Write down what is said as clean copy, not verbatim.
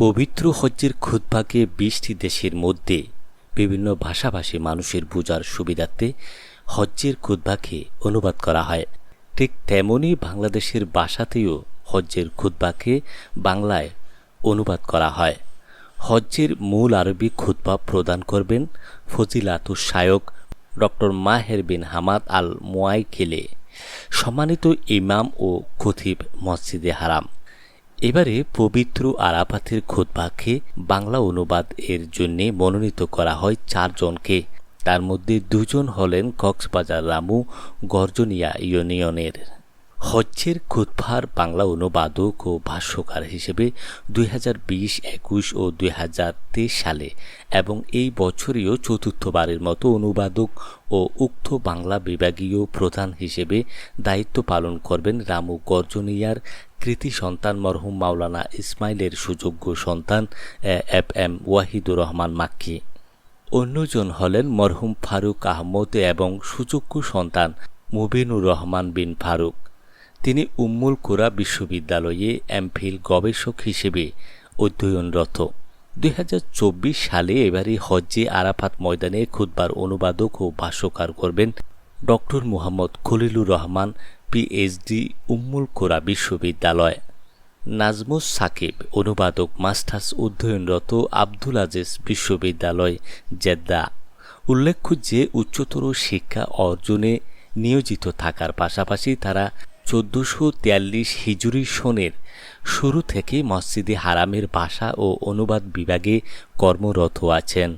পবিত্র হজ্জের খুতবাকে ২০টি দেশের মধ্যে বিভিন্ন ভাষাভাষী মানুষের বোঝার সুবিধার্থে হজ্জের খুতবাকে অনুবাদ করা হয়। ঠিক তেমনি বাংলাদেশের ভাষাতেও হজ্জের খুতবাকে বাংলায় অনুবাদ করা হয়। হজ্জের মূল আরবি খুতবা প্রদান করবেন ফজিলাতুশ শায়খ ডক্টর মাহের বিন হামাদ আল মুয়াইকেলে, সম্মানিত ইমাম ও খতিব মসজিদে হারাম। এবারে পবিত্র আরাফাতের খুতবাকে বাংলা অনুবাদ এর জন্য মনোনীত করা হয় 4 জনকে। তার মধ্যে 2 জন হলেন কক্সবাজার রামু গর্জনিয়া ইউনিয়নের। হজ্জের খুতবার বাংলা অনুবাদক ও ভাষ্যকার হিসেবে 2020, 21 ও 2023 সালে এবং এই বছরেও চতুর্থবারের মতো অনুবাদক ও উক্ত বাংলা বিভাগীয় প্রধান হিসেবে দায়িত্ব পালন করবেন রামু গর্জনিয়ার কৃতি সন্তান মরহুম মাওলানা ইসমাইলের সুযোগ্য সন্তান FM ওয়াহিদুর রহমান মাক্কি। অন্যজন হলেন মরহুম ফারুক আহমদ এবং সুযোগ্য সন্তান মুবিনুর রহমান বিন ফারুক। তিনি উম্মুল কুরা বিশ্ববিদ্যালয়ে এমফিল গবেষক হিসেবে অধ্যয়নরত। 2024 সালে এবারে হজ্জে আরাফাত ময়দানে খুতবার অনুবাদক ও ভাষ্যকার করবেন ডক্টর মুহাম্মদ খলিলুর রহমান, PhD, উম্মুল কুরা বিশ্ববিদ্যালয়। নাজমুস সাকিব অনুবাদক, মাস্টার্স অধ্যয়নরত, আব্দুল আজিজ বিশ্ববিদ্যালয়, জেদ্দা। উল্লেখ্য যে উচ্চতর শিক্ষা অর্জনে নিয়োজিত থাকার পাশাপাশি তারা 1443 হিজরি সনের শুরু থেকে মসজিদে হারামের ভাষা ও অনুবাদ বিভাগে কর্মরত আছেন।